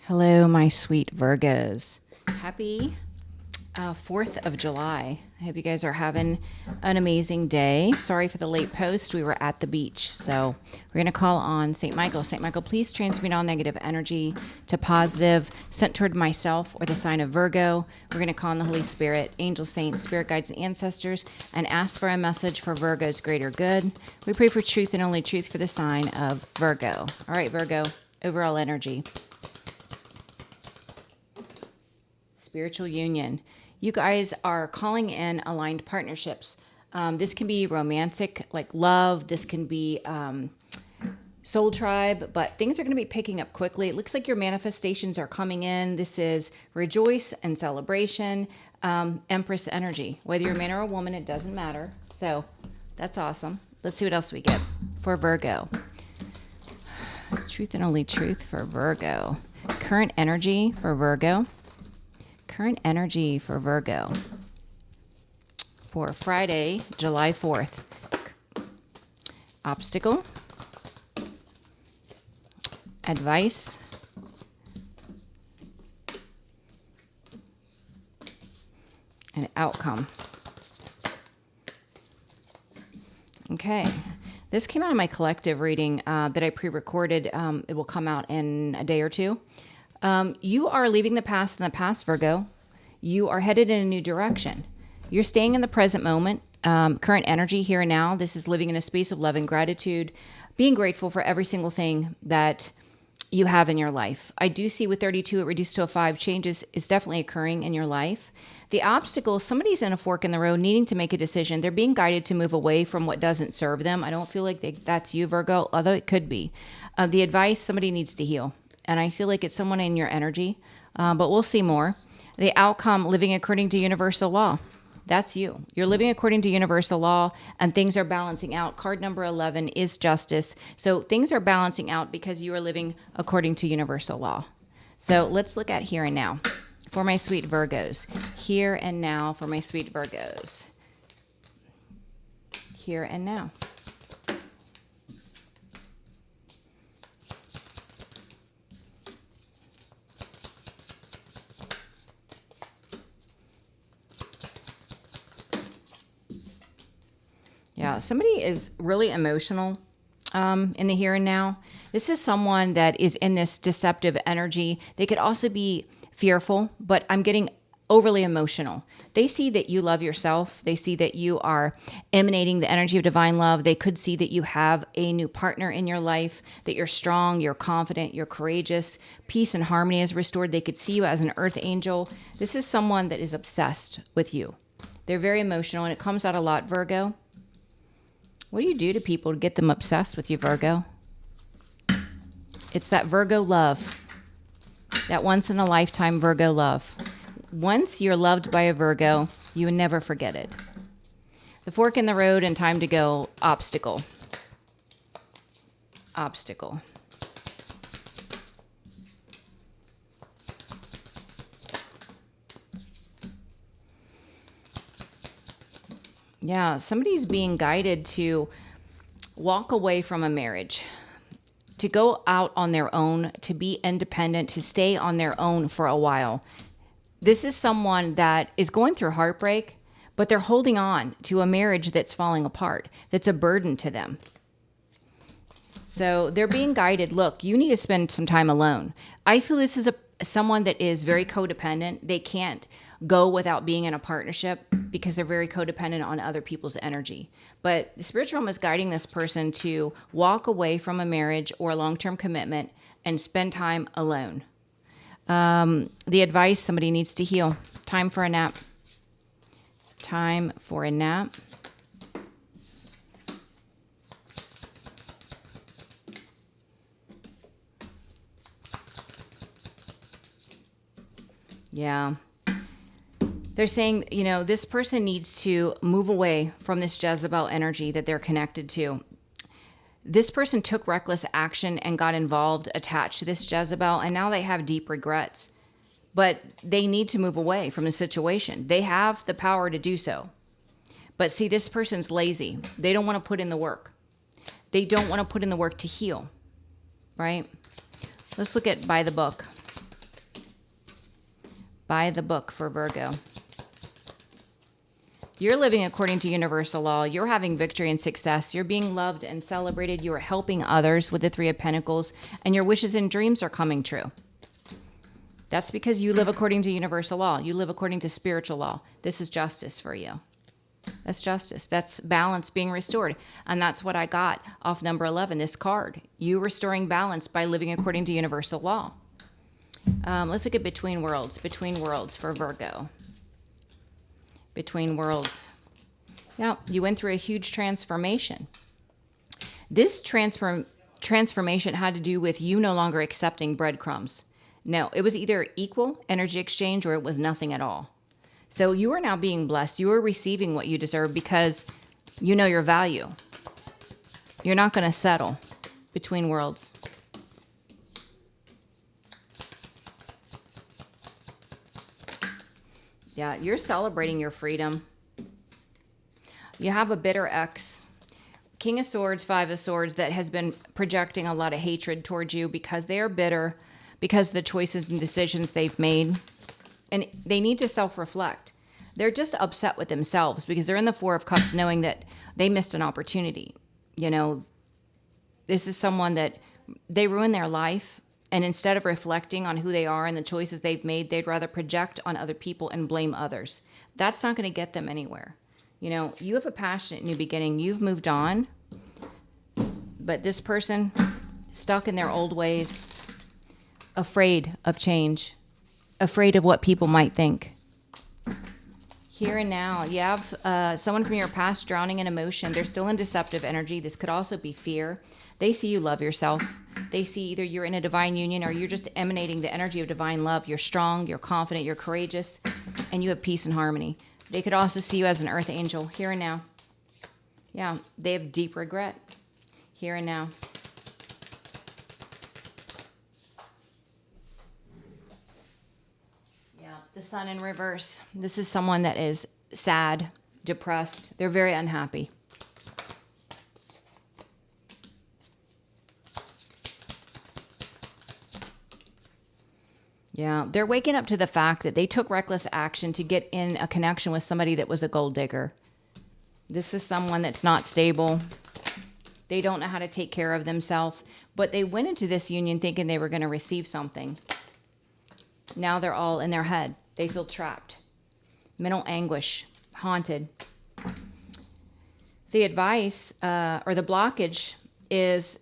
Hello, my sweet Virgos. Happy 4th of July. I hope you guys are having an amazing day. Sorry for the late post. We were at the beach. So we're going to call on St. Michael. St. Michael, please transmute all negative energy to positive, sent toward myself or the sign of Virgo. We're going to call on the Holy Spirit, angels, saints, spirit guides, and ancestors, and ask for a message for Virgo's greater good. We pray for truth and only truth for the sign of Virgo. All right, Virgo, overall energy. Spiritual union. You guys are calling in aligned partnerships. This can be romantic, like love. This can be soul tribe, but things are going to be picking up quickly. It looks like your manifestations are coming in. This is rejoice and celebration, Empress energy. Whether you're a man or a woman, it doesn't matter. So that's awesome. Let's see what else we get for Virgo. Truth and only truth for Virgo. Current energy for Virgo. Current energy for Virgo for Friday, July 4th. Obstacle, advice, and outcome. Okay. This came out of my collective reading that I pre-recorded. It will come out in a day or two. You are leaving the past in the past, Virgo. You are headed in a new direction. You're staying in the present moment, current energy here and now. This is living in a space of love and gratitude, being grateful for every single thing that you have in your life. I do see with 32, it reduced to a 5, changes is definitely occurring in your life. The obstacle, somebody's in a fork in the road needing to make a decision. They're being guided to move away from what doesn't serve them. I don't feel like that's you, Virgo, although it could be. The advice, somebody needs to heal. And I feel like it's someone in your energy, but we'll see more. The outcome, living according to universal law. That's you. You're living according to universal law, and things are balancing out. Card number 11 is justice. So things are balancing out because you are living according to universal law. So let's look at here and now for my sweet Virgos. Here and now for my sweet Virgos. Here and now. Yeah, somebody is really emotional in the here and now. This is someone that is in this deceptive energy. They could also be fearful, but I'm getting overly emotional. They see that you love yourself. They see that you are emanating the energy of divine love. They could see that you have a new partner in your life, that you're strong, you're confident, you're courageous. Peace and harmony is restored. They could see you as an earth angel. This is someone that is obsessed with you. They're very emotional, and it comes out a lot, Virgo. What do you do to people to get them obsessed with you, Virgo? It's that Virgo love, that once in a lifetime Virgo love. Once you're loved by a Virgo, you would never forget it. The fork in the road and time to go, obstacle. Obstacle. Yeah, somebody's being guided to walk away from a marriage, to go out on their own, to be independent, to stay on their own for a while. This is someone that is going through heartbreak, but they're holding on to a marriage that's falling apart, that's a burden to them. So they're being guided, look, you need to spend some time alone. I feel this is someone that is very codependent. They can't go without being in a partnership because they're very codependent on other people's energy. But the spiritual realm is guiding this person to walk away from a marriage or a long-term commitment and spend time alone. The advice, somebody needs to heal. Time for a nap. Time for a nap. Yeah. They're saying, this person needs to move away from this Jezebel energy that they're connected to. This person took reckless action and got involved, attached to this Jezebel, and now they have deep regrets. But they need to move away from the situation. They have the power to do so. But see, this person's lazy. They don't want to put in the work. They don't want to put in the work to heal, right? Let's look at by the book. By the book for Virgo. You're living according to universal law. You're having victory and success. You're being loved and celebrated. You are helping others with the Three of Pentacles, and your wishes and dreams are coming true. That's because you live according to universal law. You live according to spiritual law. This is justice for you. That's justice. That's balance being restored. And that's what I got off number 11, this card. You restoring balance by living according to universal law. Let's look at between worlds. Between worlds for Virgo. Between worlds. Yeah, you went through a huge transformation. This transformation had to do with you no longer accepting breadcrumbs. No, it was either equal energy exchange or it was nothing at all. So you are now being blessed. You are receiving what you deserve because you know your value. You're not going to settle. Between worlds. Yeah, you're celebrating your freedom. You have a bitter ex. King of Swords, Five of Swords, that has been projecting a lot of hatred towards you because they are bitter, because of the choices and decisions they've made. And they need to self-reflect. They're just upset with themselves because they're in the Four of Cups knowing that they missed an opportunity. You know, this is someone that they ruined their life. And instead of reflecting on who they are and the choices they've made, they'd rather project on other people and blame others. That's not going to get them anywhere. You know, you have a passionate new beginning. You've moved on. But this person, stuck in their old ways, afraid of change, afraid of what people might think. Here and now, you have someone from your past drowning in emotion. They're still in deceptive energy. This could also be fear. They see you love yourself. They see either you're in a divine union or you're just emanating the energy of divine love. You're strong, you're confident, you're courageous, and you have peace and harmony. They could also see you as an earth angel here and now. Yeah, they have deep regret here and now. The Sun in reverse. This is someone that is sad, depressed. They're very unhappy. Yeah, they're waking up to the fact that they took reckless action to get in a connection with somebody that was a gold digger. This is someone that's not stable. They don't know how to take care of themselves, but they went into this union thinking they were going to receive something. Now they're all in their head. They feel trapped. Mental anguish. Haunted. The advice or the blockage is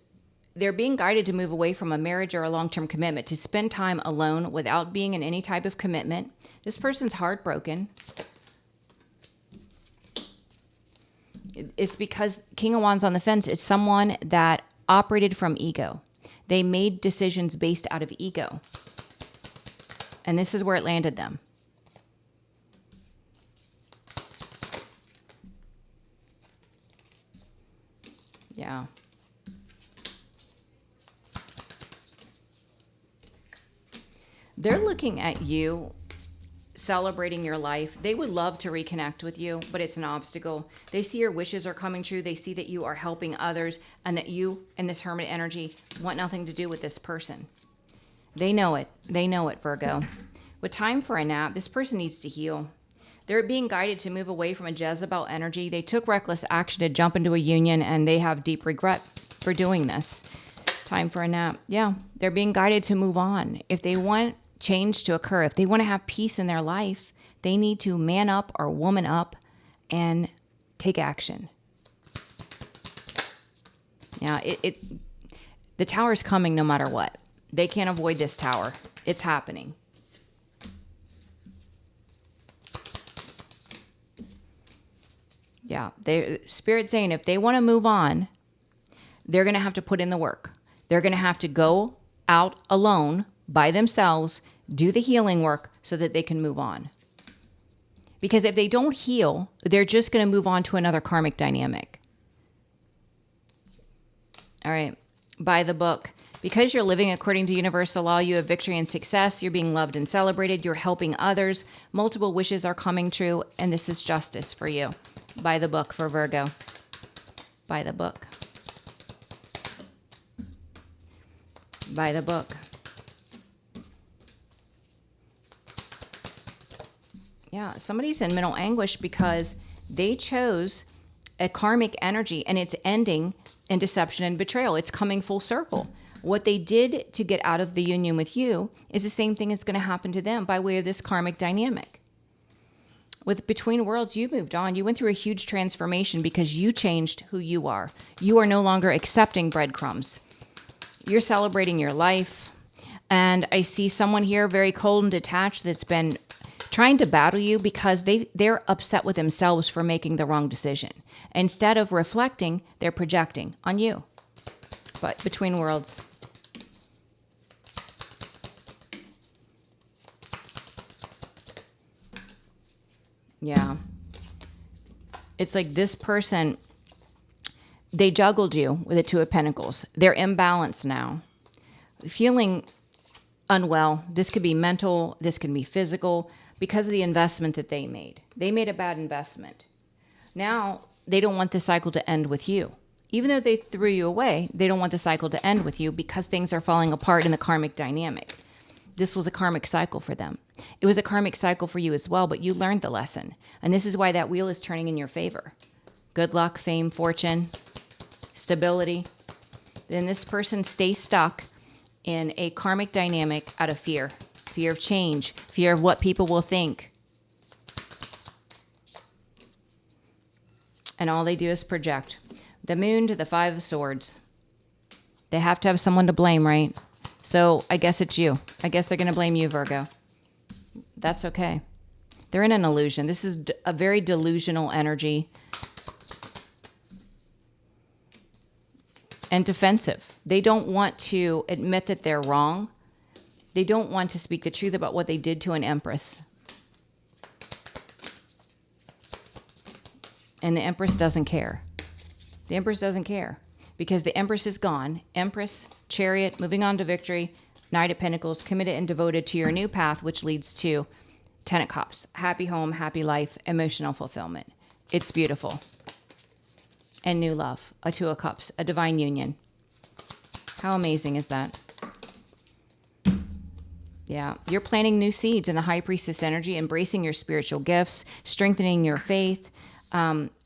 they're being guided to move away from a marriage or a long-term commitment, to spend time alone without being in any type of commitment. This person's heartbroken. It's because King of Wands on the fence is someone that operated from ego. They made decisions based out of ego. And this is where it landed them. Yeah. They're looking at you, celebrating your life. They would love to reconnect with you, but it's an obstacle. They see your wishes are coming true. They see that you are helping others and that you and this hermit energy want nothing to do with this person. They know it. They know it, Virgo. With time for a nap, this person needs to heal. They're being guided to move away from a Jezebel energy. They took reckless action to jump into a union, and they have deep regret for doing this. Time for a nap. Yeah, they're being guided to move on. If they want change to occur, if they want to have peace in their life, they need to man up or woman up and take action. Yeah, the tower's coming no matter what. They can't avoid this tower. It's happening. Yeah, Spirit's saying if they want to move on, they're going to have to put in the work. They're going to have to go out alone by themselves, do the healing work so that they can move on. Because if they don't heal, they're just going to move on to another karmic dynamic. All right, by the book. Because you're living according to universal law, you have victory and success. You're being loved and celebrated. You're helping others. Multiple wishes are coming true, and this is justice for you. By the book for Virgo. By the book. By the book. Yeah, somebody's in mental anguish because they chose a karmic energy and it's ending in deception and betrayal. It's coming full circle. What they did to get out of the union with you is the same thing that's going to happen to them by way of this karmic dynamic. With Between Worlds, you moved on. You went through a huge transformation because you changed who you are. You are no longer accepting breadcrumbs. You're celebrating your life. And I see someone here very cold and detached that's been trying to battle you because they're upset with themselves for making the wrong decision. Instead of reflecting, they're projecting on you. But Between Worlds. Yeah. It's like this person, they juggled you with the Two of Pentacles. They're imbalanced now. Feeling unwell. This could be mental. This can be physical because of the investment that they made. They made a bad investment. Now, they don't want the cycle to end with you. Even though they threw you away, they don't want the cycle to end with you because things are falling apart in the karmic dynamic. This was a karmic cycle for them. It was a karmic cycle for you as well, but you learned the lesson. And this is why that wheel is turning in your favor. Good luck, fame, fortune, stability. Then this person stays stuck in a karmic dynamic out of fear. Fear of change, fear of what people will think. And all they do is project. The Moon to the Five of Swords. They have to have someone to blame, right? So I guess it's you. I guess they're going to blame you, Virgo. That's okay. They're in an illusion. This is a very delusional energy. And defensive. They don't want to admit that they're wrong. They don't want to speak the truth about what they did to an empress. And the empress doesn't care. The empress doesn't care because the empress is gone. Empress, Chariot, moving on to victory, Knight of Pentacles, committed and devoted to your new path, which leads to Ten of Cups, happy home, happy life, emotional fulfillment. It's beautiful. And new love, a Two of Cups, a divine union. How amazing is that? Yeah, you're planting new seeds in the High Priestess energy, embracing your spiritual gifts, strengthening your faith,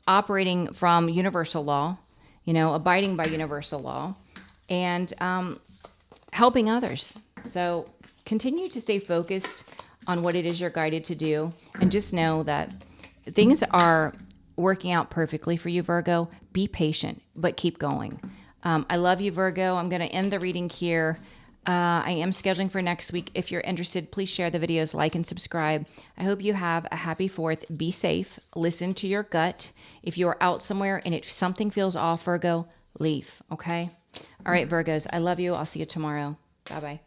operating from universal law, abiding by universal law, and helping others. So continue to stay focused on what it is you're guided to do, and just know that things are working out perfectly for you, Virgo. Be patient, but keep going. I love you, Virgo. I'm going to end the reading here. I am scheduling for next week. If you're interested, please share the videos, like, and subscribe. I hope you have a happy 4th. Be safe. Listen to your gut. If you're out somewhere and if something feels off, Virgo, leave, okay? All right, Virgos, I love you. I'll see you tomorrow. Bye-bye.